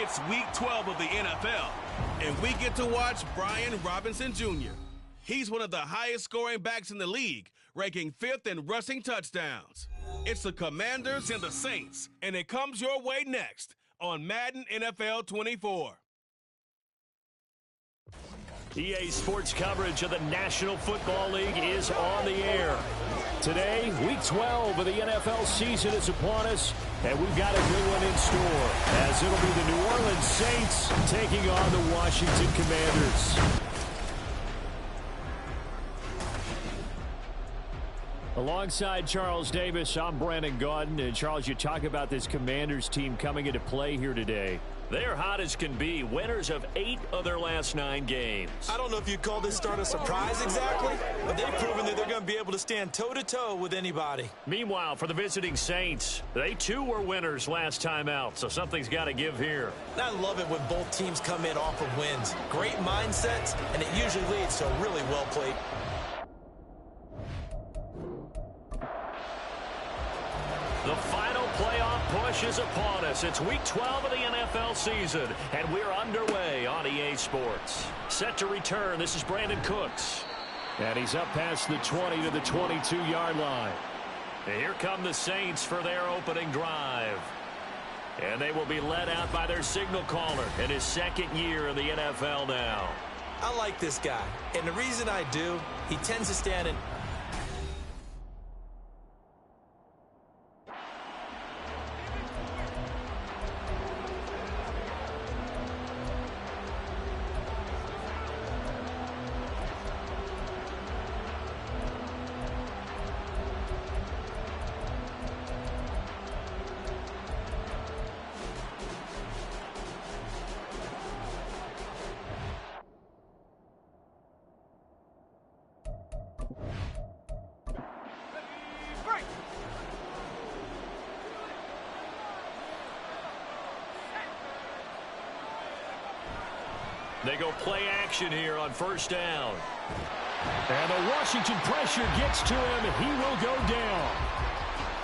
It's Week 12 of the NFL, and we get to watch Brian Robinson Jr. He's one of the highest-scoring backs in the league, ranking 5th in rushing touchdowns. It's the Commanders and the Saints, and it comes your way next on Madden NFL 24. EA Sports coverage of the National Football League is on the air. Today, Week 12 of the NFL season is upon us, and we've got a good one in store, as it'll be the New Orleans Saints taking on the Washington Commanders. Alongside Charles Davis, I'm Brandon Gaudin. And Charles, you talk about this Commanders team coming into play here today. They're hot as can be, winners of 8 of their last 9 games. I don't know if you'd call this start a surprise exactly, but they've proven that they're going to be able to stand toe-to-toe with anybody. Meanwhile, for the visiting Saints, they too were winners last time out, so something's got to give here. I love it when both teams come in off of wins. Great mindsets, and it usually leads to a really well-played. The final playoff push is upon us. It's Week 12 of the NFL season, and we're underway on EA Sports. Set to return, this is Brandon Cooks. And he's up past the 20 to the 22-yard line. And here come the Saints for their opening drive. And they will be led out by their signal caller in his second year in the NFL now. I like this guy, and the reason I do, he tends to stand in. They go play action here on first down. And the Washington pressure gets to him. He will go down.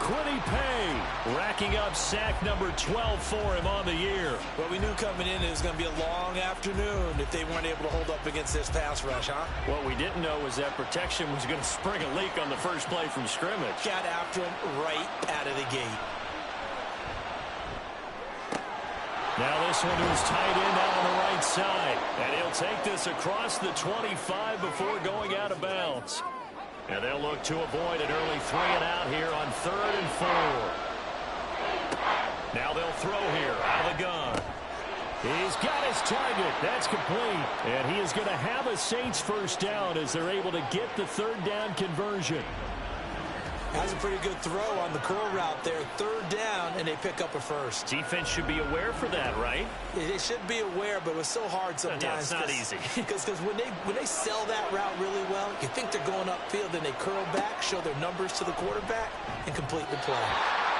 Quiddy Pay racking up sack number 12 for him on the year. Well, we knew coming in it was going to be a long afternoon if they weren't able to hold up against this pass rush, huh? What we didn't know was that protection was going to spring a leak on the first play from scrimmage. Got after him right out of the gate. Now this one is tight end out on the right side. And he'll take this across the 25 before going out of bounds. And they'll look to avoid an early 3 and out here on 3rd and 4. Now they'll throw here out of the gun. He's got his target. That's complete. And he is going to have a Saints first down as they're able to get the 3rd down conversion. Has a pretty good throw on the curl route there. 3rd down, and they pick up a first. Defense should be aware for that, right? They should be aware, but it was so hard sometimes. Yeah, it's not easy. Because when they sell that route really well, you think they're going upfield, then they curl back, show their numbers to the quarterback, and complete the play.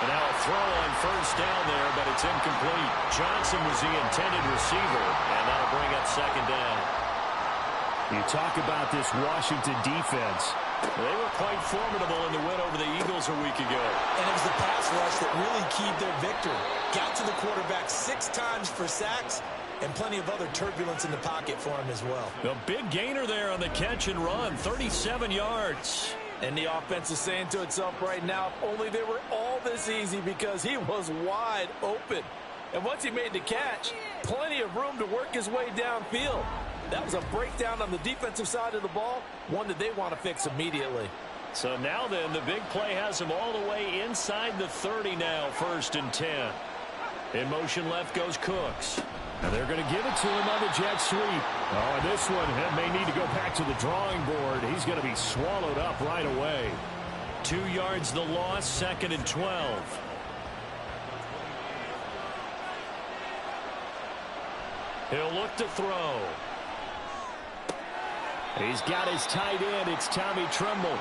And now a throw on first down there, but it's incomplete. Johnson was the intended receiver, and that'll bring up 2nd down. You talk about this Washington defense. They were quite formidable in the win over the Eagles a week ago. And it was the pass rush that really keyed their victory. Got to the quarterback 6 times for sacks, and plenty of other turbulence in the pocket for him as well. A big gainer there on the catch and run, 37 yards. And the offense is saying to itself right now, if only they were all this easy, because he was wide open. And once he made the catch, plenty of room to work his way downfield. That was a breakdown on the defensive side of the ball, one that they want to fix immediately. So now then, the big play has him all the way inside the 30 now, 1st and 10. In motion left goes Cooks. And they're going to give it to him on the jet sweep. Oh, and this one may need to go back to the drawing board. He's going to be swallowed up right away. 2 yards the loss, 2nd and 12. He'll look to throw. He's got his tight end. It's Tommy Tremble.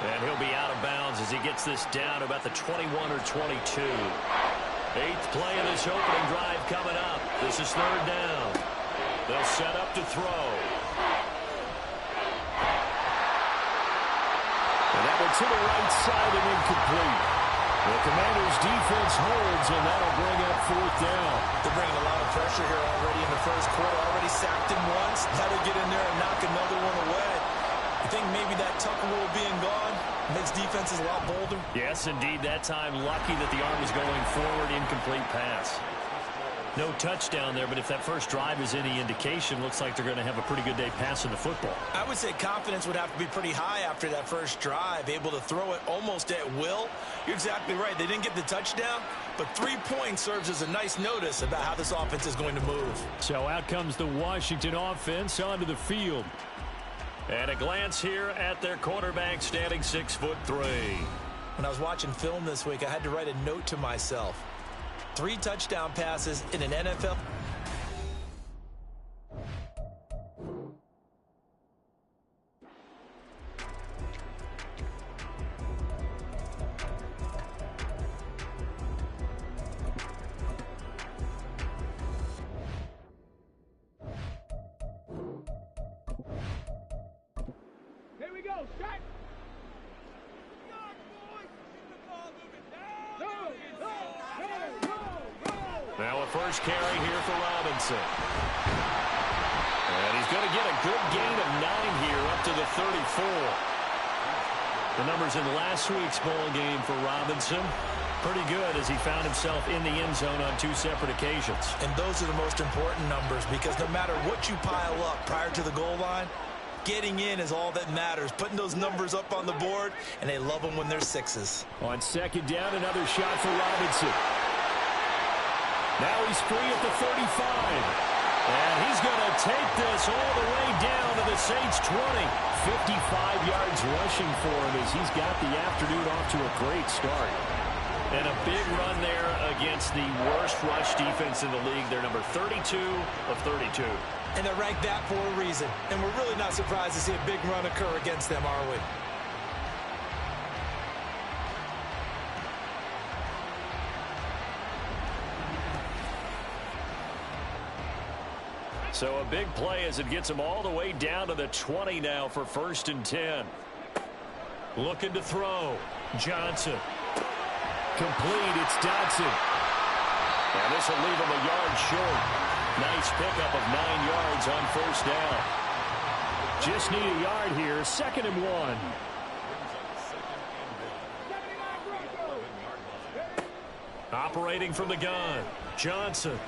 And he'll be out of bounds as he gets this down about the 21 or 22. 8th play of this opening drive coming up. This is 3rd down. They'll set up to throw. And that one to the right side and incomplete. The Commanders' defense holds, and that'll bring up 4th down. They're bringing a lot of pressure here already in the first quarter. Already sacked him once. That'll get in there and knock another one away. I think maybe that Tucker rule being gone makes defenses a lot bolder. Yes, indeed. That time, lucky that the arm was going forward. Incomplete pass. No touchdown there, but if that first drive is any indication, looks like they're going to have a pretty good day passing the football. I would say confidence would have to be pretty high after that first drive, able to throw it almost at will. You're exactly right. They didn't get the touchdown, but 3 points serves as a nice notice about how this offense is going to move. So out comes the Washington offense onto the field. And a glance here at their quarterback, standing 6'3". When I was watching film this week, I had to write a note to myself. 3 touchdown passes in an NFL. Here we go, shot! Now a first carry here for Robinson. And he's going to get a good gain of 9 here up to the 34. The numbers in last week's bowl game for Robinson, pretty good as he found himself in the end zone on 2 separate occasions. And those are the most important numbers because no matter what you pile up prior to the goal line, getting in is all that matters. Putting those numbers up on the board, and they love them when they're 6s. On 2nd down, another shot for Robinson. Now he's free at the 35. And he's going to take this all the way down to the Saints 20. 55 yards rushing for him as he's got the afternoon off to a great start. And a big run there against the worst rush defense in the league. They're number 32 of 32. And they're ranked that for a reason. And we're really not surprised to see a big run occur against them, are we? So a big play as it gets him all the way down to the 20 now for 1st and 10. Looking to throw. Johnson. Complete. It's Dodson. And this will leave him a yard short. Nice pickup of 9 yards on 1st down. Just need a yard here. 2nd and 1. Operating from the gun. Johnson.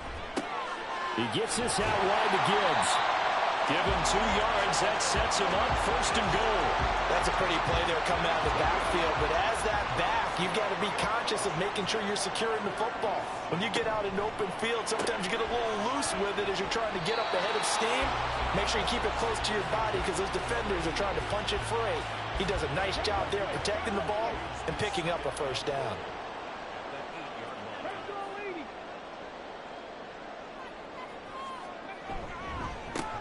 He gets this out wide to Gibbs. Give him 2 yards. That sets him up 1st and goal. That's a pretty play there coming out of the backfield. But as that back, you've got to be conscious of making sure you're securing the football. When you get out in open field, sometimes you get a little loose with it as you're trying to get up the head of steam. Make sure you keep it close to your body because those defenders are trying to punch it free. He does a nice job there protecting the ball and picking up a 1st down.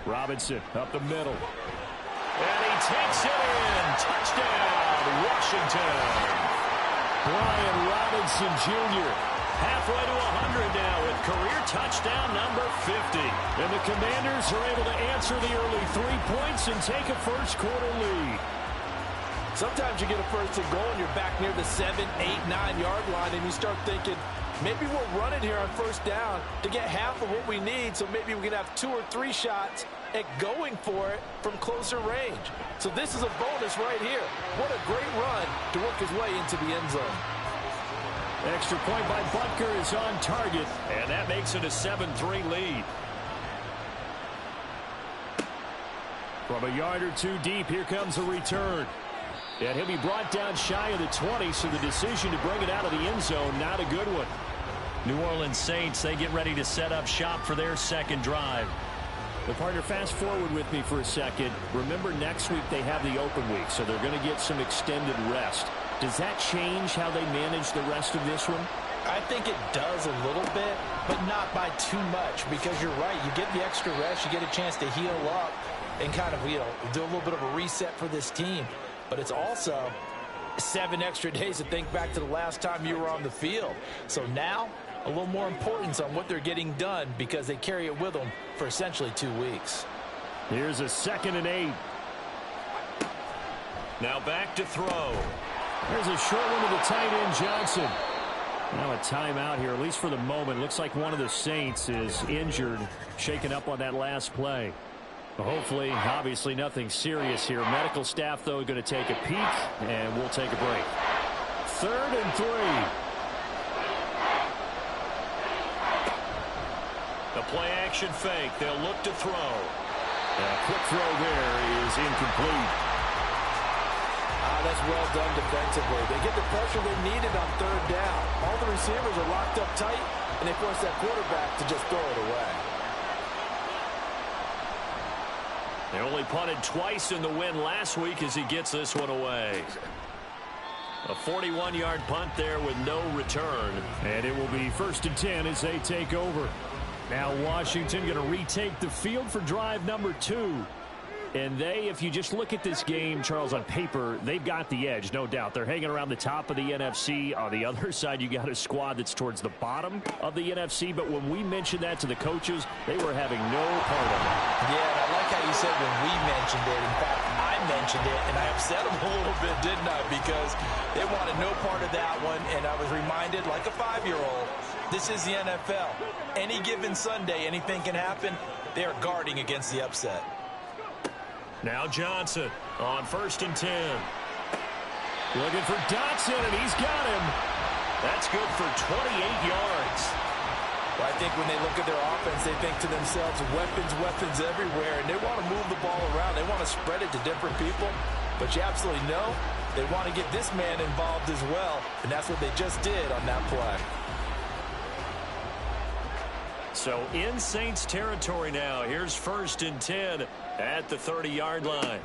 Robinson up the middle. And he takes it in. Touchdown, Washington. Brian Robinson Jr. halfway to 100 now with career touchdown number 50. And the Commanders are able to answer the early 3 points and take a first quarter lead. Sometimes you get a 1st and goal and you're back near the 7, 8, 9 yard line and you start thinking, maybe we're running here on 1st down to get half of what we need, so maybe we can have 2 or 3 shots at going for it from closer range. So this is a bonus right here. What a great run to work his way into the end zone. Extra point by Butker is on target, and that makes it a 7-3 lead. From a yard or 2 deep, here comes a return. And he'll be brought down shy of the 20, so the decision to bring it out of the end zone, not a good one. New Orleans Saints, they get ready to set up shop for their 2nd drive. The partner, fast forward with me for a second. Remember, next week they have the open week, so they're going to get some extended rest. Does that change how they manage the rest of this one? I think it does a little bit, but not by too much, because you're right. You get the extra rest, you get a chance to heal up and kind of, do a little bit of a reset for this team. But it's also 7 extra days to think back to the last time you were on the field. So now, a little more importance on what they're getting done because they carry it with them for essentially 2 weeks. Here's a 2nd and 8. Now back to throw. There's a short one to the tight end, Johnson. Now a timeout here, at least for the moment. Looks like one of the Saints is injured, shaken up on that last play. Hopefully, obviously nothing serious here. Medical staff, though, going to take a peek, and we'll take a break. 3rd and 3. The play action fake. They'll look to throw. A quick throw there is incomplete. That's well done defensively. They get the pressure they needed on 3rd down. All the receivers are locked up tight, and they force that quarterback to just throw it away. They only punted twice in the win last week as he gets this one away. A 41-yard punt there with no return. And it will be 1st and 10 as they take over. Now Washington going to retake the field for drive number 2. And they, if you just look at this game, Charles, on paper, they've got the edge, no doubt. They're hanging around the top of the NFC. On the other side, you got a squad that's towards the bottom of the NFC. But when we mentioned that to the coaches, they were having no part of it. Yeah, and I like how you said when we mentioned it. In fact, I mentioned it, and I upset them a little bit, didn't I? Because they wanted no part of that one, and I was reminded, like a 5-year-old, this is the NFL. Any given Sunday, anything can happen. They are guarding against the upset. Now Johnson on 1st and 10. Looking for Dotson, and he's got him. That's good for 28 yards. Well, I think when they look at their offense, they think to themselves, weapons everywhere, and they want to move the ball around. They want to spread it to different people, but you absolutely know they want to get this man involved as well, and that's what they just did on that play. So in Saints territory now. Here's 1st and 10 at the 30-yard line.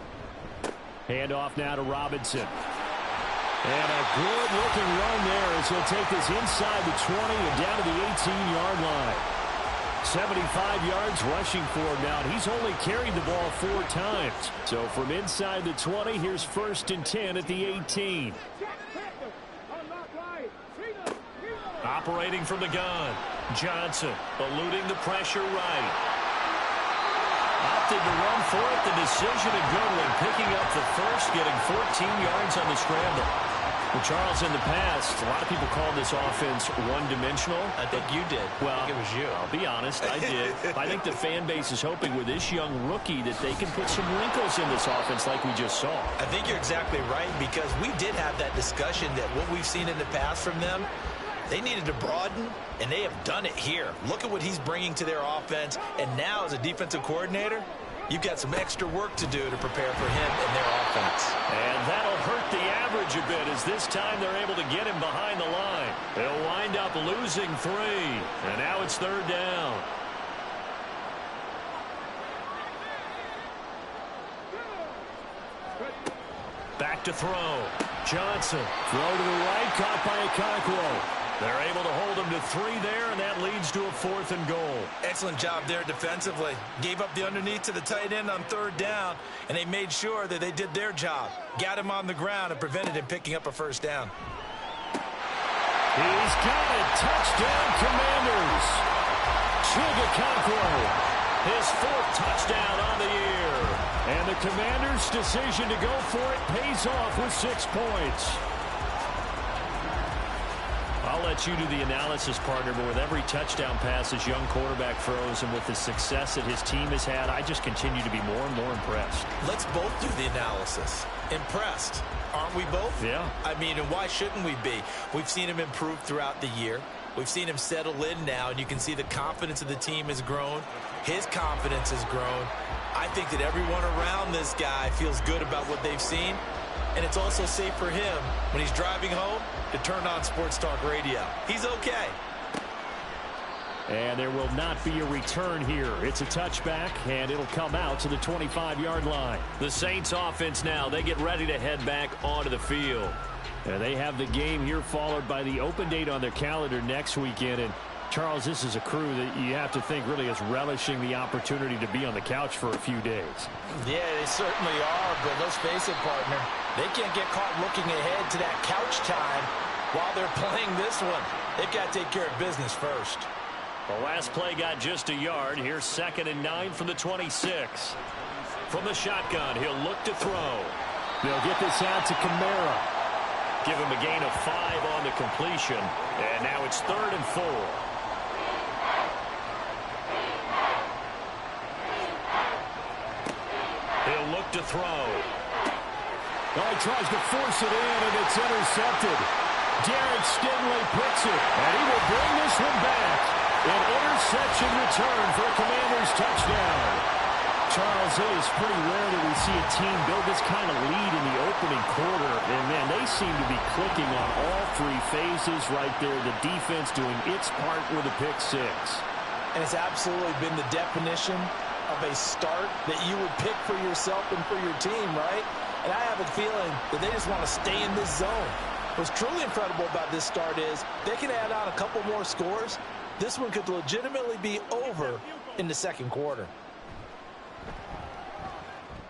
Handoff now to Robinson. And a good-looking run there as he'll take this inside the 20 and down to the 18-yard line. 75 yards rushing for him now. He's only carried the ball 4 times. So from inside the 20, here's 1st and 10 at the 18. Operating from the gun. Johnson eluding the pressure right. Opted to run for it. The decision a good one. Picking up the first, getting 14 yards on the scramble. Well, Charles, in the past, a lot of people call this offense one-dimensional. I think you did. Well, I think it was you. I'll be honest, I did. I think the fan base is hoping with this young rookie that they can put some wrinkles in this offense like we just saw. I think you're exactly right, because we did have that discussion that what we've seen in the past from them, they needed to broaden, and they have done it here. Look at what he's bringing to their offense, and now as a defensive coordinator, you've got some extra work to do to prepare for him and their offense. And that'll hurt the average a bit as this time they're able to get him behind the line. They'll wind up losing 3, and now it's 3rd down. Back to throw. Johnson, throw to the right, caught by Okonkwo. They're able to hold him to 3 there, and that leads to a 4th and goal. Excellent job there defensively. Gave up the underneath to the tight end on 3rd down, and they made sure that they did their job. Got him on the ground and prevented him picking up a 1st down. He's got it. Touchdown, Commanders. Okonkwo, his 4th touchdown on the year. And the Commanders' decision to go for it pays off with 6 points. I'll let you do the analysis, partner, but with every touchdown pass his young quarterback throws and with the success that his team has had, I just continue to be more and more impressed. Let's both do the analysis. Impressed. Aren't we both? Yeah. I mean, and why shouldn't we be? We've seen him improve throughout the year. We've seen him settle in now, and you can see the confidence of the team has grown. His confidence has grown. I think that everyone around this guy feels good about what they've seen, and it's also safe for him when he's driving home to turn on Sports Talk Radio. He's okay. And there will not be a return here. It's a touchback, and it'll come out to the 25-yard line. The Saints offense now, they get ready to head back onto the field. And they have the game here followed by the open date on their calendar next weekend. And Charles, this is a crew that you have to think really is relishing the opportunity to be on the couch for a few days. Yeah, they certainly are, but let's face it, partner. They can't get caught looking ahead to that couch time while they're playing this one. They've got to take care of business first. The last play got just a yard. Here's 2nd and 9 from the 26. From the shotgun, he'll look to throw. They'll get this out to Kamara. Give him a gain of 5 on the completion. And now it's 3rd and 4. He'll look to throw. Oh, he tries to force it in, and it's intercepted. Derek Stingley picks it, and he will bring this one back. An interception return for a Commanders touchdown. Charles, it is pretty rare that we see a team build this kind of lead in the opening quarter. And, man, they seem to be clicking on all 3 phases right there. The defense doing its part with a pick 6. And it's absolutely been the definition of a start that you would pick for yourself and for your team, right? And I have a feeling that they just want to stay in this zone. What's truly incredible about this start is they can add on a couple more scores. This one could legitimately be over in the second quarter.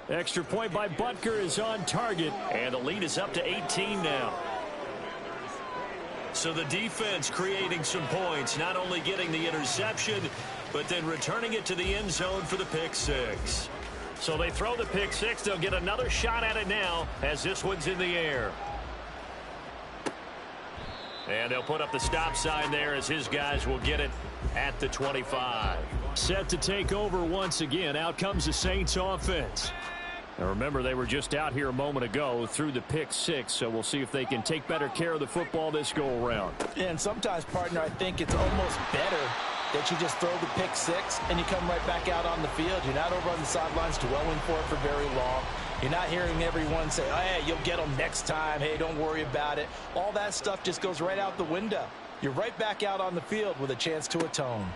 Extra point by Butker is on target. And the lead is up to 18 now. So the defense creating some points, not only getting the interception, but then returning it to the end zone for the pick 6. So they throw the pick 6. They'll get another shot at it now as this one's in the air. And they'll put up the stop sign there as his guys will get it at the 25. Set to take over once again. Out comes the Saints offense. Now remember, they were just out here a moment ago through the pick 6, so we'll see if they can take better care of the football this go-around. And sometimes, partner, I think it's almost better that you just throw the pick 6 and you come right back out on the field. You're not over on the sidelines dwelling for it for very long. You're not hearing everyone say, oh, hey, you'll get them next time. Hey, don't worry about it. All that stuff just goes right out the window. You're right back out on the field with a chance to atone.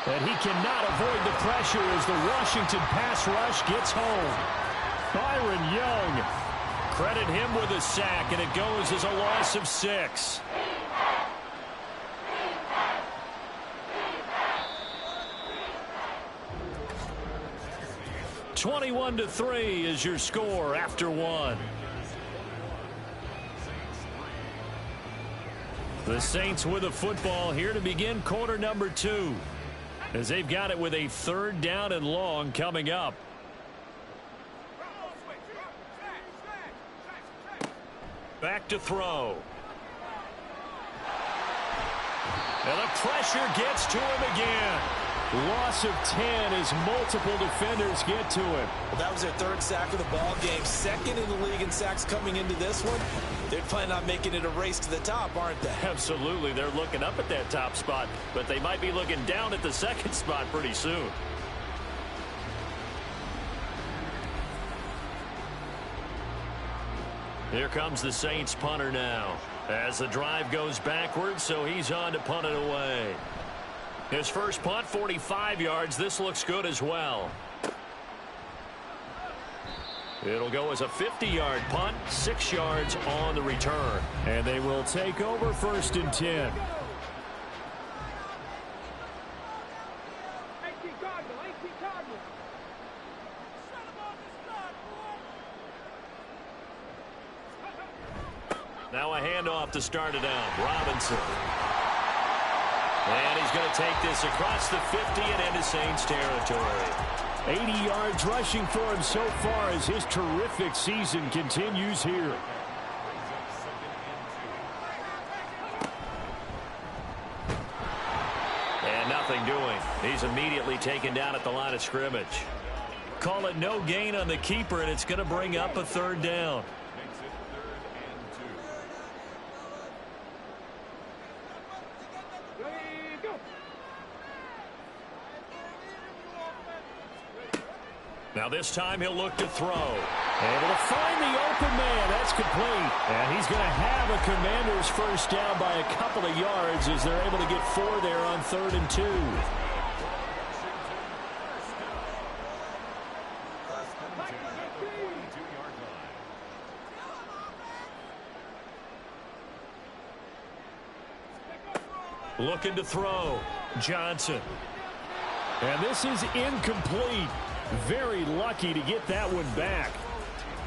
And he cannot avoid the pressure as the Washington pass rush gets home. Byron Young. Credit him with a sack, and it goes as a loss of 6. (21-3) is your score after 1. The Saints with a football here to begin quarter number 2. As they've got it with a 3rd down and long coming up. Back to throw. And the pressure gets to him again. Loss of 10 as multiple defenders get to him. Well, that was their 3rd sack of the ball game. 2nd in the league in sacks coming into this one. They're planning on making it a race to the top, aren't they? Absolutely. They're looking up at that top spot, but they might be looking down at the 2nd spot pretty soon. Here comes the Saints punter now. As the drive goes backwards, so he's on to punt it away. His first punt, 45 yards. This looks good as well. It'll go as a 50-yard punt, 6 yards on the return. And they will take over 1st and 10. Now a handoff to start it out. Robinson. And he's going to take this across the 50 and into Saints territory. 80 yards rushing for him so far as his terrific season continues here. And nothing doing. He's immediately taken down at the line of scrimmage. Call it no gain on the keeper, and it's going to bring up a 3rd down. Now this time he'll look to throw. Able to find the open man. That's complete. And he's going to have a Commanders 1st down by a couple of yards as they're able to get 4 there on 3rd and 2. Looking to throw. Johnson. And this is incomplete. Very lucky to get that one back.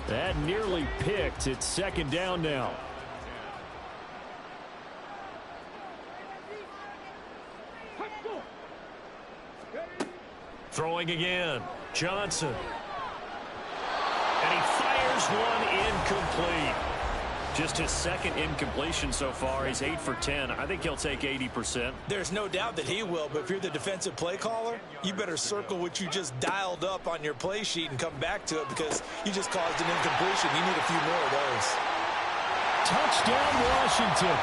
That nearly picked. It's 2nd down now. Throwing again. Johnson. And he fires There's one incomplete. Just his second incompletion so far. He's 8 for 10. I think he'll take 80%. There's no doubt that he will, but if you're the defensive play caller, you better circle what you just dialed up on your play sheet and come back to it because you just caused an incompletion. You need a few more of those. Touchdown, Washington.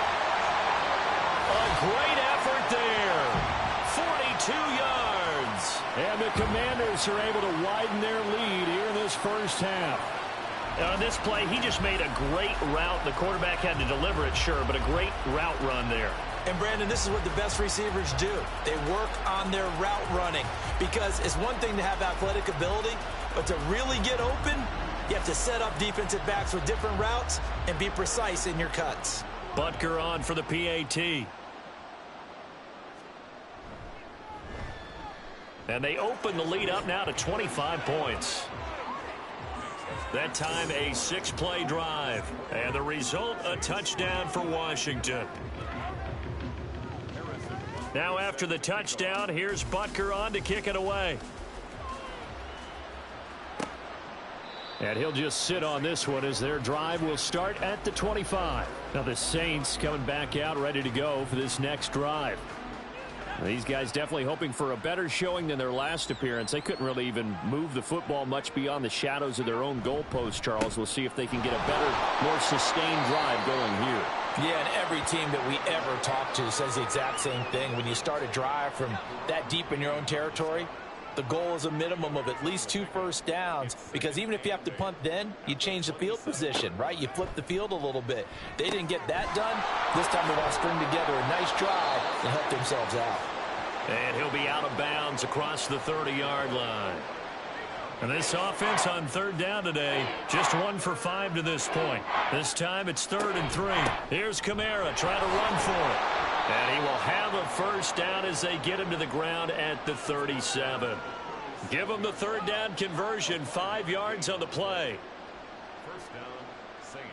A great effort there. 42 yards. And the Commanders are able to widen their lead here in this first half. On this play, he just made a great route. The quarterback had to deliver it, sure, but a great route run there. And, Brandon, this is what the best receivers do. They work on their route running because it's one thing to have athletic ability, but to really get open, you have to set up defensive backs with different routes and be precise in your cuts. Butker on for the PAT. And they open the lead up now to 25 points. That time a 6-play drive. And the result, a touchdown for Washington. Now after the touchdown, here's Butker on to kick it away. And he'll just sit on this one as their drive will start at the 25. Now the Saints coming back out ready to go for this next drive. These guys definitely hoping for a better showing than their last appearance. They couldn't really even move the football much beyond the shadows of their own goalpost, Charles. We'll see if they can get a better, more sustained drive going here. Yeah, and every team that we ever talk to says the exact same thing. When you start a drive from that deep in your own territory, the goal is a minimum of at least 2 first downs because even if you have to punt then, you change the field position, right? You flip the field a little bit. They didn't get that done. This time they want to string together a nice drive and help themselves out. And he'll be out of bounds across the 30-yard line. And this offense on third down today, just 1 for 5 to this point. This time it's 3rd and 3. Here's Kamara trying to run for it. And he will have a first down as they get him to the ground at the 37. Give him the 3rd down conversion, 5 yards on the play. First down, Saints.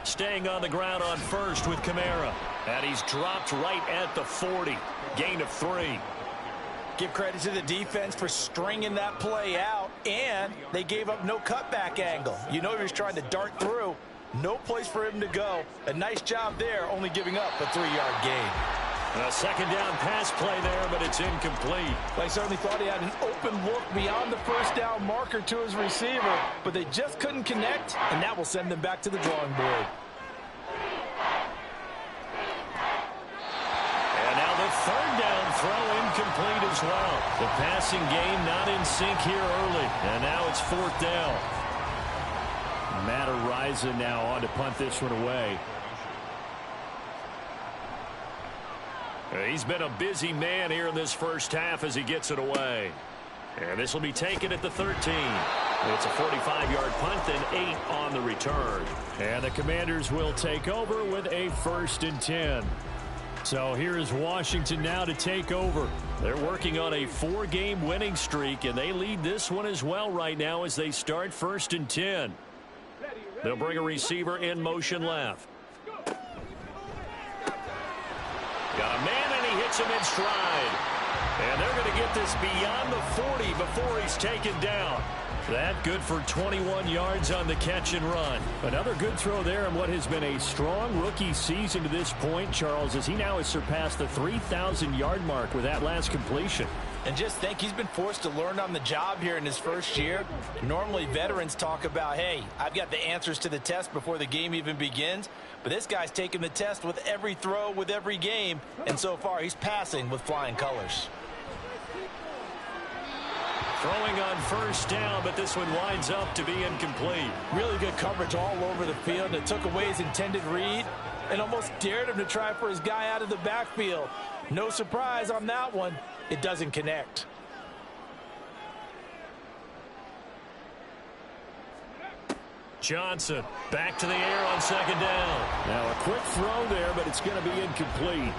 Staying on the ground on first with Kamara. And he's dropped right at the 40. Gain of 3. Give credit to the defense for stringing that play out, and they gave up no cutback angle. You know he was trying to dart through. No place for him to go. A nice job there, only giving up a 3-yard gain. A 2nd down pass play there, but it's incomplete. I certainly thought he had an open look beyond the first down marker to his receiver, but they just couldn't connect, and that will send them back to the drawing board. And now the 3rd down throw incomplete as well. The passing game not in sync here early, and now it's 4th down. Matt Ariza now on to punt this one away. He's been a busy man here in this first half as he gets it away. And this will be taken at the 13. It's a 45-yard punt, then 8 on the return. And the Commanders will take over with a 1st and 10. So here is Washington now to take over. They're working on a 4-game winning streak, and they lead this one as well right now as they start 1st and 10. They'll bring a receiver in motion left. Got a man, and he hits him in stride. And they're going to get this beyond the 40 before he's taken down. That good for 21 yards on the catch and run. Another good throw there in what has been a strong rookie season to this point, Charles, as he now has surpassed the 3,000-yard mark with that last completion. And just think, he's been forced to learn on the job here in his first year. Normally, veterans talk about, hey, I've got the answers to the test before the game even begins. But this guy's taking the test with every throw, with every game. And so far, he's passing with flying colors. Throwing on first down, but this one winds up to be incomplete. Really good coverage all over the field. It took away his intended read and almost dared him to try for his guy out of the backfield. No surprise on that one. It doesn't connect. Johnson back to the air on 2nd down. Now a quick throw there, but it's going to be incomplete.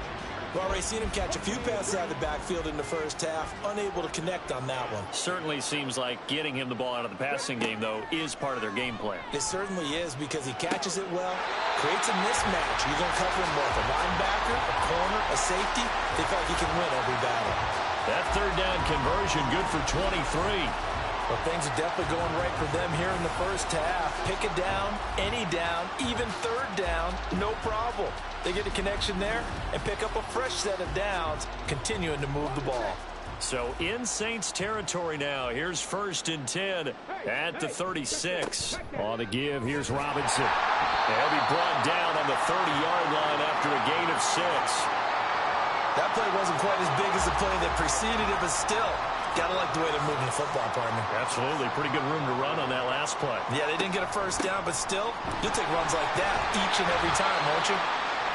We've already seen him catch a few passes out of the backfield in the first half, unable to connect on that one. Certainly seems like getting him the ball out of the passing game, though, is part of their game plan. It certainly is because he catches it well, creates a mismatch. You're going to cover him both a linebacker, a corner, a safety. They feel like he can win every battle. That 3rd down conversion good for 23. Well, things are definitely going right for them here in the first half. Pick a down, any down, even third down, no problem. They get a connection there and pick up a fresh set of downs, continuing to move the ball. So in Saints territory now. Here's 1st and 10 at the 36. On the give, here's Robinson. He'll be brought down on the 30-yard line after a gain of 6. That play wasn't quite as big as the play that preceded it, but still, got to like the way they're moving the football, partner. Absolutely. Pretty good room to run on that last play. Yeah, they didn't get a first down, but still, you'll take runs like that each and every time, won't you?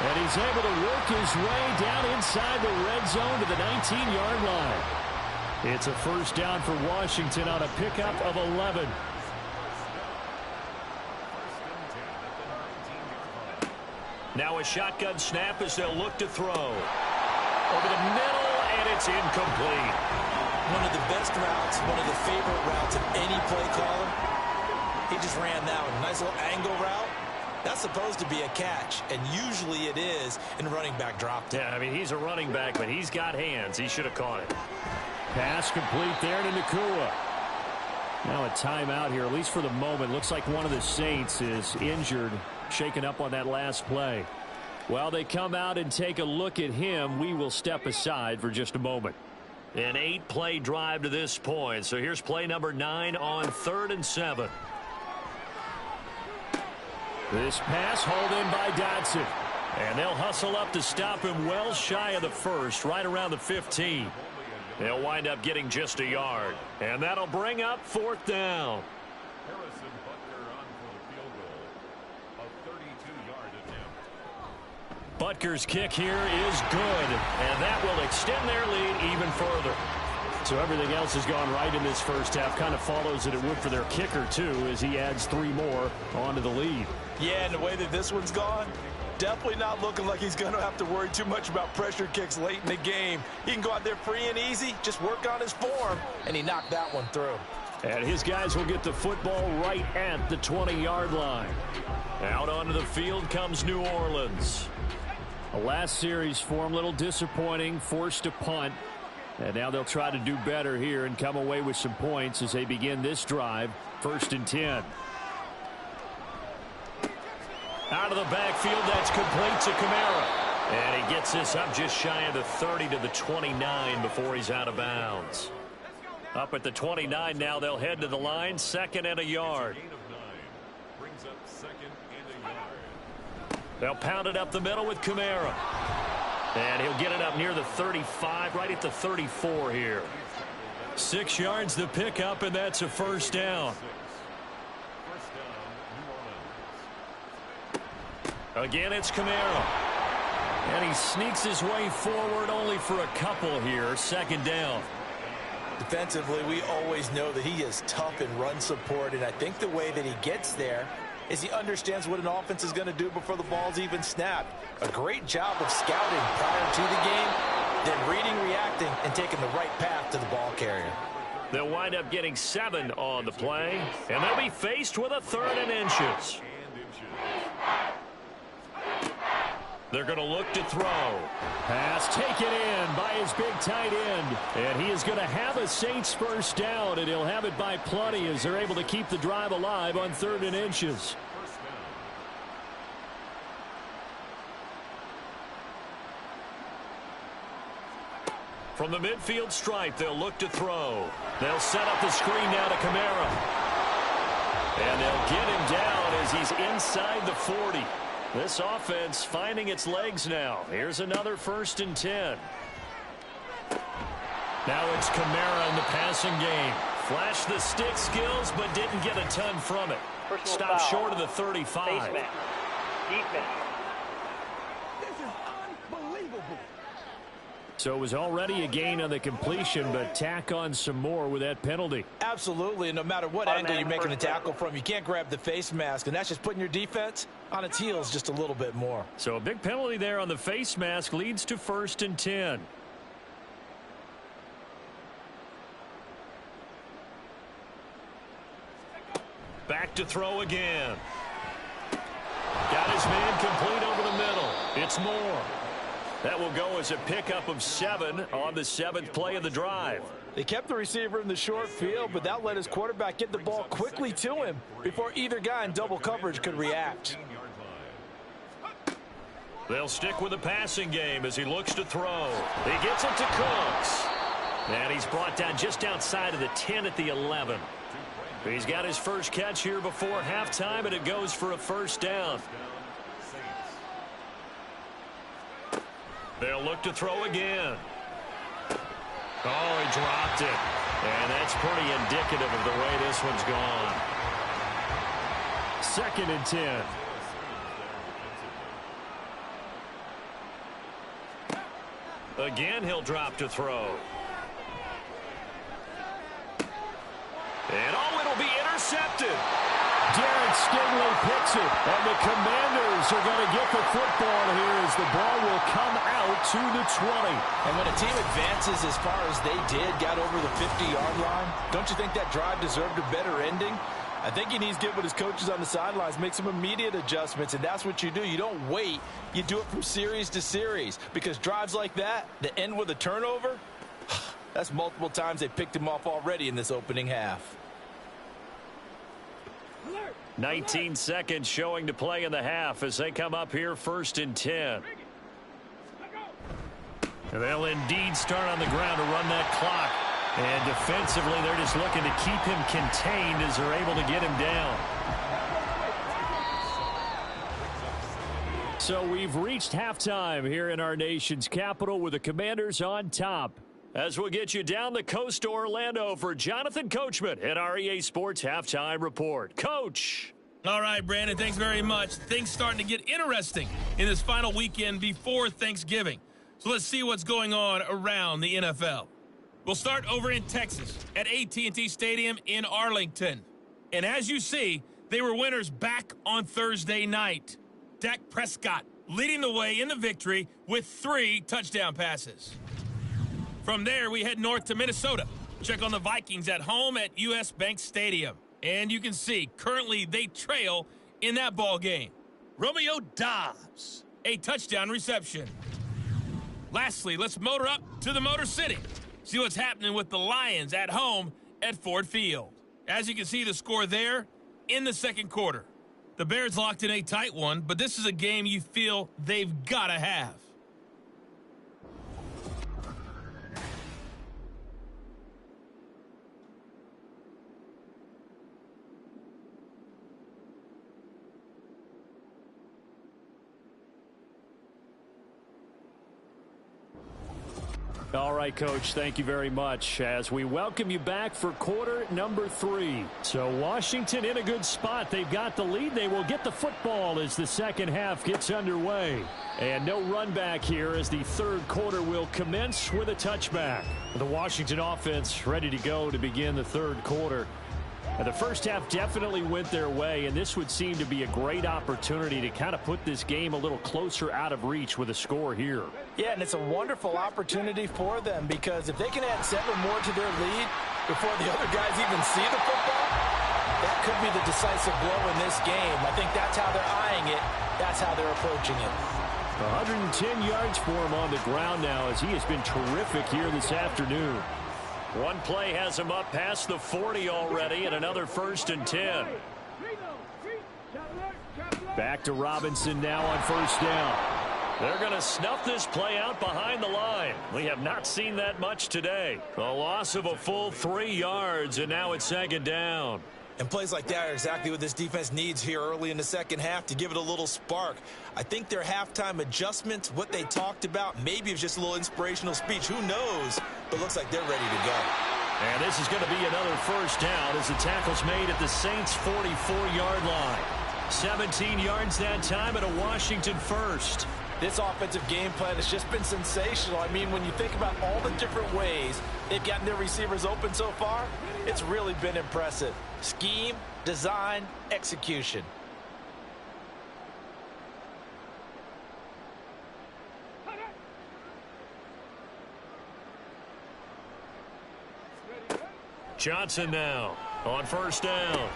And he's able to work his way down inside the red zone to the 19-yard line. It's a first down for Washington on a pickup of 11. Now a shotgun snap as they'll look to throw. Over the middle, and it's incomplete. One of the best routes, one of the favorite routes of any play caller. He just ran that one. Nice little angle route. That's supposed to be a catch, and usually it is, and running back dropped it. Yeah, I mean, he's a running back, but he's got hands. He should have caught it. Pass complete there to Nakua. Now a timeout here, at least for the moment. Looks like one of the Saints is injured, shaken up on that last play. While they come out and take a look at him, we will step aside for just a moment. An 8-play drive to this point. So here's play number 9 on 3rd and 7. This pass hauled in by Dodson. And they'll hustle up to stop him well shy of the first, right around the 15. They'll wind up getting just a yard. And that'll bring up 4th down. Butker's kick here is good, and that will extend their lead even further. So everything else has gone right in this first half. Kind of follows that it would for their kicker, too, as he adds 3 more onto the lead. Yeah, and the way that this one's gone, definitely not looking like he's going to have to worry too much about pressure kicks late in the game. He can go out there free and easy, just work on his form, and he knocked that one through. And his guys will get the football right at the 20-yard line. Out onto the field comes New Orleans. The last series for him, a little disappointing, forced to punt. And now they'll try to do better here and come away with some points as they begin this drive. 1st and 10. Out of the backfield, that's complete to Kamara. And he gets this up just shy of the 30 to the 29 before he's out of bounds. Up at the 29 now, they'll head to the line, 2nd and a yard. They'll pound it up the middle with Kamara. And he'll get it up near the 35, right at the 34 here. 6 yards the pickup, and that's a first down. Again, it's Kamara. And he sneaks his way forward only for a couple here. 2nd down. Defensively, we always know that he is tough in run support, and I think the way that he gets there is he understands what an offense is going to do before the ball's even snapped. A great job of scouting prior to the game, then reading, reacting, and taking the right path to the ball carrier. They'll wind up getting 7 on the play, and they'll be faced with a 3rd and inches. They're going to look to throw. Pass taken in by his big tight end. And he is going to have a Saints first down, and he'll have it by plenty as they're able to keep the drive alive on 3rd and inches. From the midfield stripe, they'll look to throw. They'll set up the screen now to Kamara. And they'll get him down as he's inside the 40. This offense finding its legs now. Here's another 1st and 10. Now it's Kamara in the passing game. Flashed the stick skills, but didn't get a ton from it. Stopped short of the 35. Defense. So it was already a gain on the completion, but tack on some more with that penalty. Absolutely, and no matter what angle you're making a tackle from, you can't grab the face mask, and that's just putting your defense on its heels just a little bit more. So a big penalty there on the face mask leads to 1st and 10. Back to throw again. Got his man complete over the middle. It's Moore. That will go as a pickup of 7 on the 7th play of the drive. They kept the receiver in the short field, but that let his quarterback get the ball quickly to him before either guy in double coverage could react. They'll stick with the passing game as he looks to throw. He gets it to Cooks. And he's brought down just outside of the 10 at the 11. He's got his first catch here before halftime, and it goes for a first down. They'll look to throw again. Oh, he dropped it. And that's pretty indicative of the way this one's gone. 2nd and 10. Again, he'll drop to throw. And oh, it'll be intercepted. Derek Stingley picks it, and the Commanders are going to get the football here as the ball will come out to the 20. And when a team advances as far as they did, got over the 50-yard line, don't you think that drive deserved a better ending? I think he needs to get with his coaches on the sidelines, make some immediate adjustments, and that's what you do. You don't wait. You do it from series to series, because drives like that end with a turnover, that's multiple times they picked him off already in this opening half. 19 seconds showing to play in the half as they come up here 1st and 10. And they'll indeed start on the ground to run that clock. And defensively, they're just looking to keep him contained as they're able to get him down. So we've reached halftime here in our nation's capital with the Commanders on top. As we'll get you down the coast to Orlando for Jonathan Coachman at our EA Sports Halftime Report. Coach. All right, Brandon, thanks very much. Things starting to get interesting in this final weekend before Thanksgiving. So let's see what's going on around the NFL. We'll start over in Texas at AT&T Stadium in Arlington. And as you see, they were winners back on Thursday night. Dak Prescott leading the way in the victory with 3 touchdown passes. From there, we head north to Minnesota. Check on the Vikings at home at US Bank Stadium. And you can see, currently they trail in that ball game. Romeo Doubs, a touchdown reception. Lastly, let's motor up to the Motor City. See what's happening with the Lions at home at Ford Field. As you can see, the score there in the second quarter. The Bears locked in a tight one, but this is a game you feel they've got to have. All right, Coach, thank you very much as we welcome you back for quarter number 3. So Washington in a good spot. They've got the lead. They will get the football as the second half gets underway. And no run back here as the third quarter will commence with a touchback. The Washington offense ready to go to begin the third quarter. And the first half definitely went their way, and this would seem to be a great opportunity to kind of put this game a little closer out of reach with a score here. Yeah, and it's a wonderful opportunity for them because if they can add 7 more to their lead before the other guys even see the football, that could be the decisive blow in this game. I think that's how they're eyeing it. That's how they're approaching it. 110 yards for him on the ground now as he has been terrific here this afternoon. One play has him up past the 40 already, and another 1st and 10. Back to Robinson now on first down. They're going to snuff this play out behind the line. We have not seen that much today. A loss of a full 3 yards, and now it's second down. And plays like that are exactly what this defense needs here early in the second half to give it a little spark. I think their halftime adjustment, what they talked about, maybe it's just a little inspirational speech. Who knows? But looks like they're ready to go. And this is going to be another first down as the tackle's made at the Saints' 44-yard line. 17 yards that time and a Washington first. This offensive game plan has just been sensational. I mean, when you think about all the different ways they've gotten their receivers open so far, it's really been impressive. Scheme, design, execution. Johnson now on first down.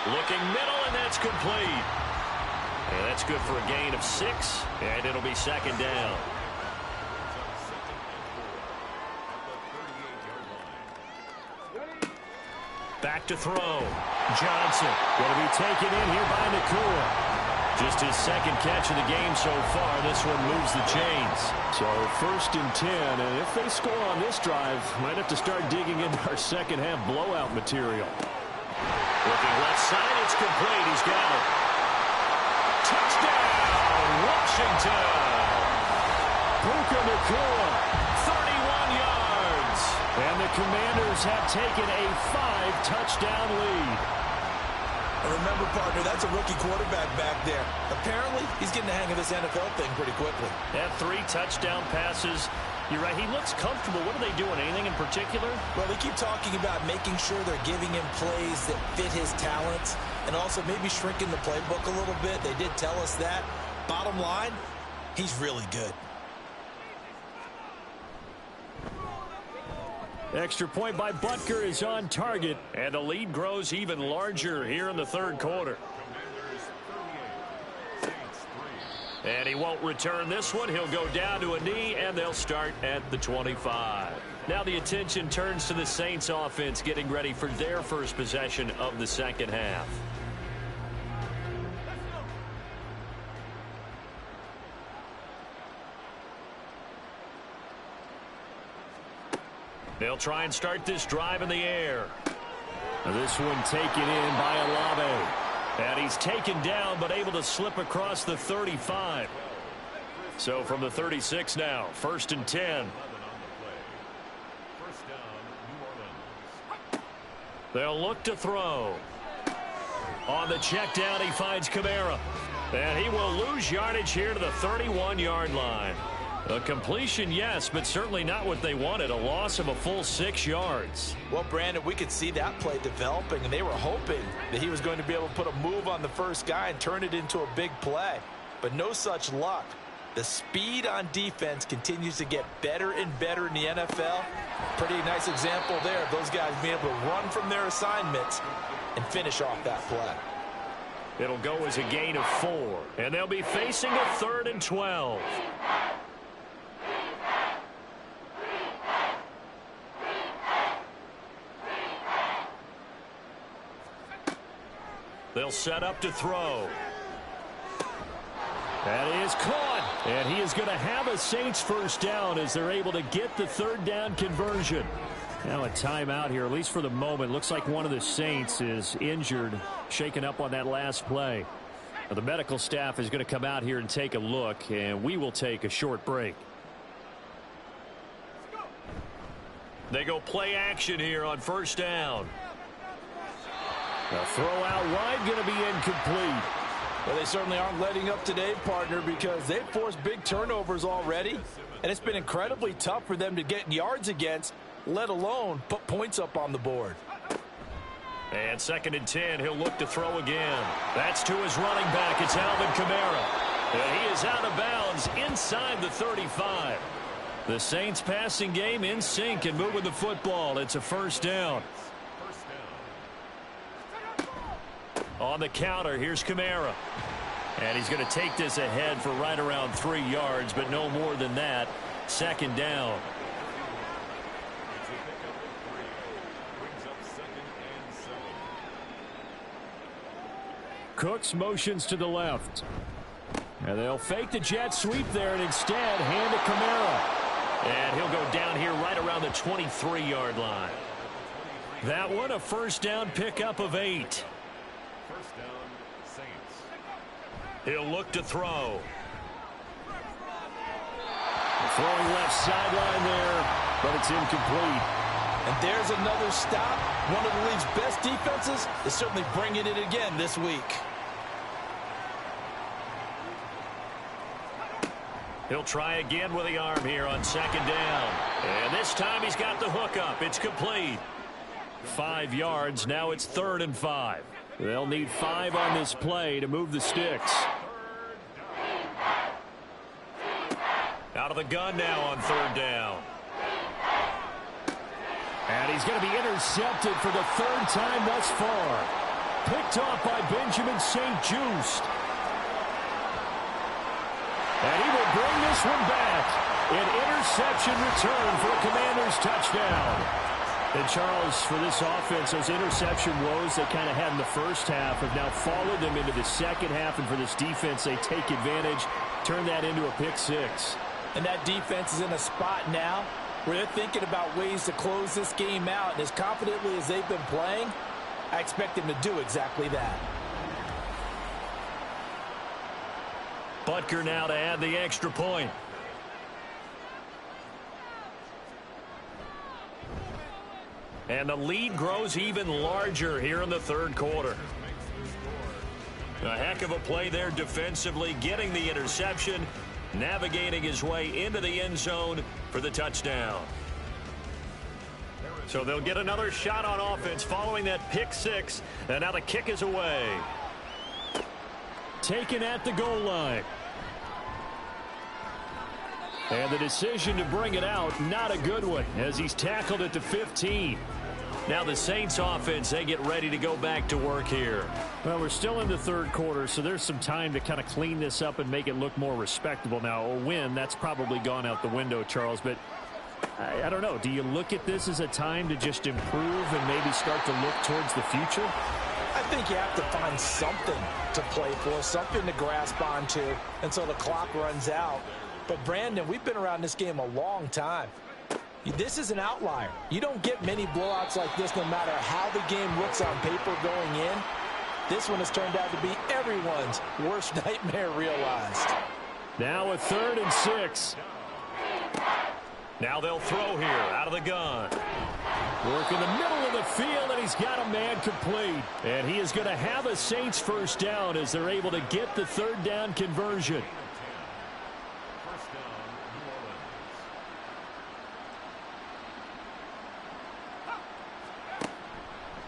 Looking middle, and that's complete. And that's good for a gain of 6, and it'll be second down. look to throw. Johnson going to be taken in here by Nakua. Just his second catch of the game so far. This one moves the chains. So 1st and 10, and if they score on this drive, might have to start digging into our second half blowout material. Looking left side, it's complete. He's got it. Touchdown, Washington. Puka Nakua. 31 yards. And the Commanders have taken a 5-touchdown lead. Remember, partner, that's a rookie quarterback back there. Apparently, he's getting the hang of this NFL thing pretty quickly. Had 3 touchdown passes. You're right, he looks comfortable. What are they doing? Anything in particular? Well, they keep talking about making sure they're giving him plays that fit his talents and also maybe shrinking the playbook a little bit. They did tell us that. Bottom line, he's really good. Extra point by Butker is on target. And the lead grows even larger here in the 3rd quarter. And he won't return this one. He'll go down to a knee, and they'll start at the 25. Now the attention turns to the Saints offense getting ready for their first possession of the second half. They'll try and start this drive in the air. This one taken in by Olave. And he's taken down but able to slip across the 35. So from the 36 now, 1st and 10. They'll look to throw. On the check down, he finds Kamara. And he will lose yardage here to the 31-yard line. A completion, yes, but certainly not what they wanted. A loss of a full 6 yards. Well, Brandon, we could see that play developing, and they were hoping that he was going to be able to put a move on the first guy and turn it into a big play. But no such luck. The speed on defense continues to get better and better in the NFL. Pretty nice example there of those guys being able to run from their assignments and finish off that play. It'll go as a gain of 4, and they'll be facing a 3rd and 12. They'll set up to throw. That is caught. And he is going to have a Saints first down as they're able to get the 3rd down conversion. Now a timeout here, at least for the moment. Looks like one of the Saints is injured, shaken up on that last play. Now, the medical staff is going to come out here and take a look, and we will take a short break. They go play action here on 1st down. The throw out wide going to be incomplete. Well, they certainly aren't letting up today, partner, because they've forced big turnovers already, and it's been incredibly tough for them to get yards against, let alone put points up on the board. And 2nd and 10, he'll look to throw again. That's to his running back. It's Alvin Kamara. And he is out of bounds inside the 35. The Saints passing game in sync and moving the football. It's a 1st down. On the counter, here's Kamara. And he's going to take this ahead for right around 3 yards, but no more than that. 2nd down. Cooks motions to the left. And they'll fake the jet sweep there and instead hand to Kamara. And he'll go down here right around the 23-yard line. That one a 1st down pickup of 8. He'll look to throw. Throwing left sideline there, but it's incomplete. And there's another stop. One of the league's best defenses is certainly bringing it again this week. He'll try again with the arm here on 2nd down. And this time he's got the hook up. It's complete. 5 yards. Now it's 3rd and 5. They'll need 5 on this play to move the sticks. Out of the gun now on 3rd down. And he's going to be intercepted for the 3rd time thus far. Picked off by Benjamin St-Juste. And he will bring this one back. An interception return for a Commanders touchdown. And Charles, for this offense, those interception woes they kind of had in the first half have now followed them into the second half. And for this defense, they take advantage, turn that into a pick six. And that defense is in a spot now where they're thinking about ways to close this game out. And as confidently as they've been playing, I expect them to do exactly that. Butker now to add the extra point. And the lead grows even larger here in the third quarter. A heck of a play there defensively, getting the interception, navigating his way into the end zone for the touchdown. So they'll get another shot on offense following that pick six, and now the kick is away. Taken at the goal line. And the decision to bring it out, not a good one, as he's tackled at the 15. Now the Saints offense, they get ready to go back to work here. Well, we're still in the third quarter, so there's some time to kind of clean this up and make it look more respectable. Now, a win, that's probably gone out the window, Charles, but I don't know. Do you look at this as a time to just improve and maybe start to look towards the future? I think you have to find something to play for, something to grasp onto until the clock runs out. But, Brandon, we've been around this game a long time. This is an outlier. You don't get many blowouts like this no matter how the game looks on paper going in. This one has turned out to be everyone's worst nightmare realized. Now a 3rd and 6. Now they'll throw here out of the gun. Work in the middle of the field, and he's got a man complete. And he is going to have a Saints first down as they're able to get the 3rd down conversion.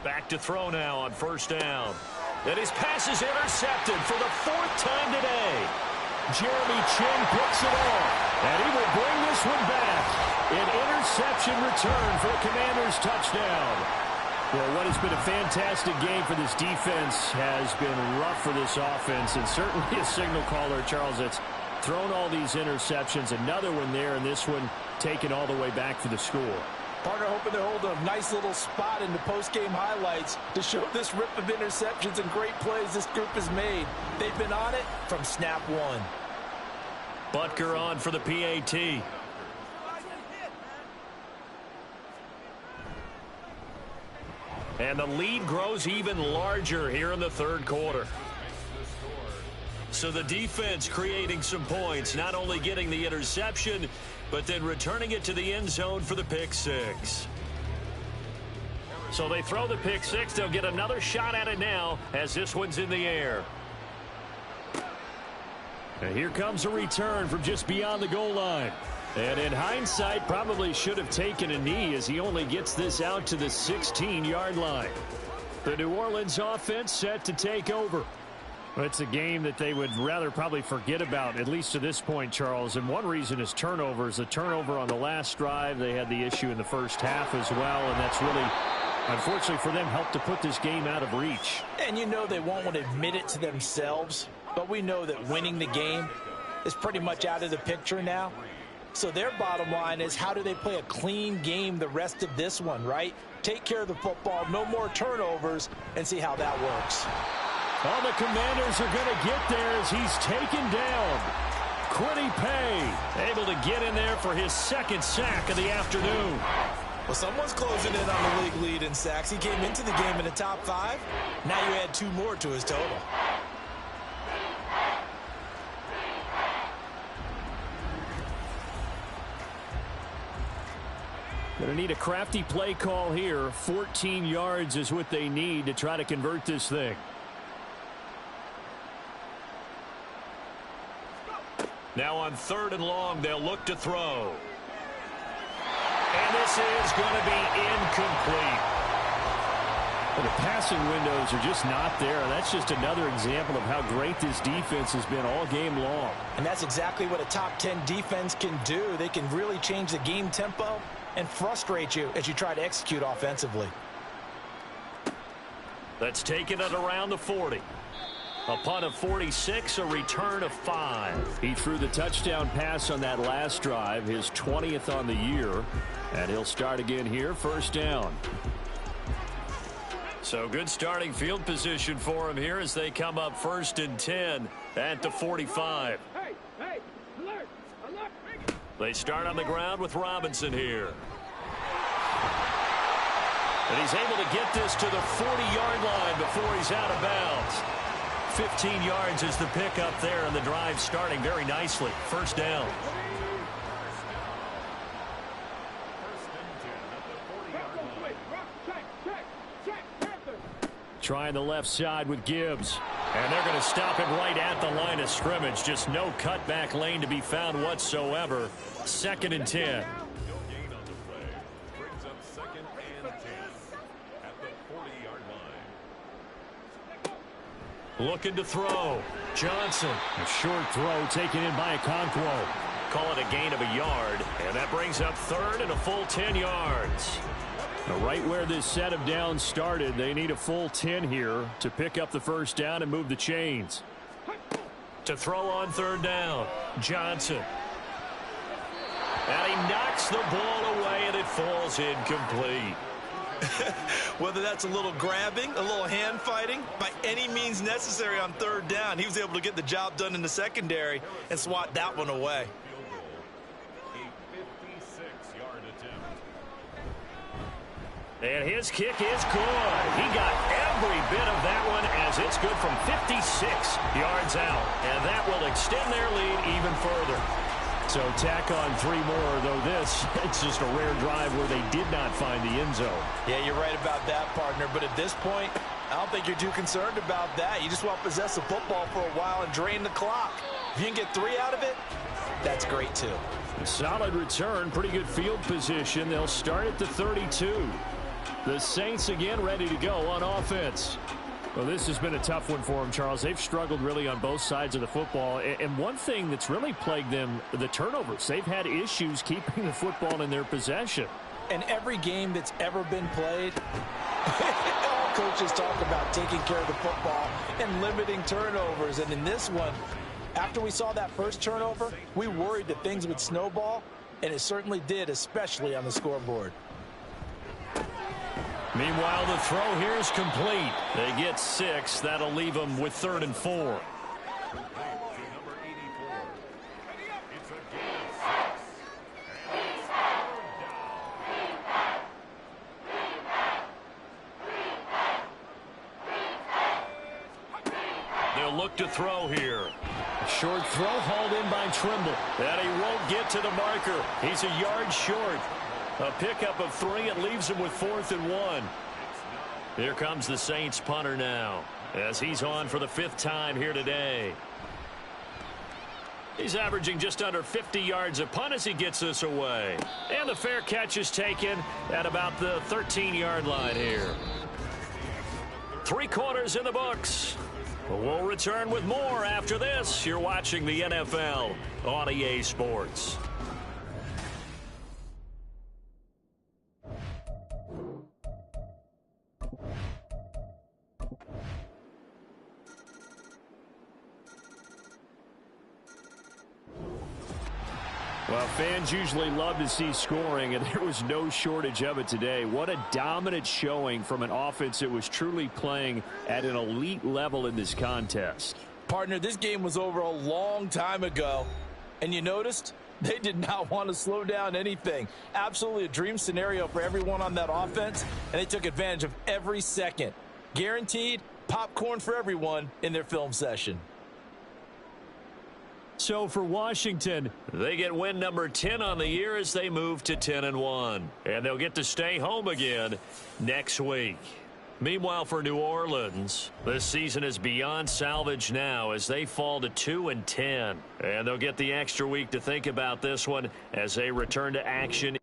Back to throw now on first down. And his pass is intercepted for the 4th time today. Jeremy Chin picks it off, and he will bring this one back. An interception return for a Commanders touchdown. Well, what has been a fantastic game for this defense has been rough for this offense, and certainly a signal caller, Charles, that's thrown all these interceptions. Another one there, and this one taken all the way back for the score. Partner hoping to hold a nice little spot in the post-game highlights to show this rip of interceptions and great plays this group has made. They've been on it from snap one. Butker on for the PAT. And the lead grows even larger here in the third quarter. So the defense creating some points, not only getting the interception, but then returning it to the end zone for the pick six. So they throw the pick six. They'll get another shot at it now as this one's in the air. And here comes a return from just beyond the goal line. And in hindsight, probably should have taken a knee as he only gets this out to the 16-yard line. The New Orleans offense set to take over. It's a game that they would rather probably forget about, at least to this point, Charles. And one reason is turnovers. The turnover on the last drive, they had the issue in the first half as well. And that's really, unfortunately for them, helped to put this game out of reach. And you know they won't want to admit it to themselves. But we know that winning the game is pretty much out of the picture now. So their bottom line is, how do they play a clean game the rest of this one, right? Take care of the football, no more turnovers, and see how that works. Well, the Commanders are going to get there as he's taken down. Quiddy Pay able to get in there for his 2nd sack of the afternoon. Well, someone's closing in on the league lead in sacks. He came into the game in the top 5. Now you add 2 more to his total. Going to need a crafty play call here. 14 yards is what they need to try to convert this thing. Now on 3rd and long, they'll look to throw. And this is going to be incomplete. Well, the passing windows are just not there. That's just another example of how great this defense has been all game long. And that's exactly what a top 10 defense can do. They can really change the game tempo and frustrate you as you try to execute offensively. That's taken it around the 40. A punt of 46, a return of 5. He threw the touchdown pass on that last drive, his 20th on the year. And he'll start again here, first down. So good starting field position for him here as they come up 1st and 10 at the 45. Hey, alert, alert. They start on the ground with Robinson here. And he's able to get this to the 40-yard line before he's out of bounds. 15 yards is the pickup there, and the drive starting very nicely. First down. Trying the left side with Gibbs. And they're going to stop it right at the line of scrimmage. Just no cutback lane to be found whatsoever. 2nd and 10. Looking to throw. Johnson. A short throw taken in by Okonkwo. Call it a gain of a yard. And that brings up 3rd and a full 10 yards. Now, right where this set of downs started, they need a full 10 here to pick up the first down and move the chains. To throw on 3rd down. Johnson. And he knocks the ball away, and it falls incomplete. Whether that's a little grabbing, a little hand fighting, by any means necessary on 3rd down, he was able to get the job done in the secondary and swat that one away. And his kick is good. He got every bit of that one as it's good from 56 yards out. And that will extend their lead even further. So tack on 3 more, though this, it's just a rare drive where they did not find the end zone. Yeah, you're right about that, partner. But at this point, I don't think you're too concerned about that. You just want to possess the football for a while and drain the clock. If you can get 3 out of it, that's great too. A solid return, pretty good field position. They'll start at the 32. The Saints again ready to go on offense. Well, this has been a tough one for them, Charles. They've struggled really on both sides of the football. And one thing that's really plagued them, the turnovers. They've had issues keeping the football in their possession. And every game that's ever been played, all coaches talk about taking care of the football and limiting turnovers. And in this one, after we saw that first turnover, we worried that things would snowball, and it certainly did, especially on the scoreboard. Meanwhile, the throw here is complete. They get 6. That'll leave them with 3rd and 4. They'll look to throw here. Short throw hauled in by Trimble. And he won't get to the marker. He's a yard short. A pickup of 3. It leaves him with 4th and 1. Here comes the Saints punter now as he's on for the 5th time here today. He's averaging just under 50 yards a punt as he gets this away. And the fair catch is taken at about the 13-yard line here. 3 quarters in the books. We'll return with more after this. You're watching the NFL on EA Sports. Well, fans usually love to see scoring, and there was no shortage of it today. What a dominant showing from an offense that was truly playing at an elite level in this contest. Partner, this game was over a long time ago, and you noticed they did not want to slow down anything. Absolutely a dream scenario for everyone on that offense, and they took advantage of every second. Guaranteed popcorn for everyone in their film session. So for Washington, they get win number 10 on the year as they move to 10-1. And they'll get to stay home again next week. Meanwhile, for New Orleans, this season is beyond salvage now as they fall to 2-10. And they'll get the extra week to think about this one as they return to action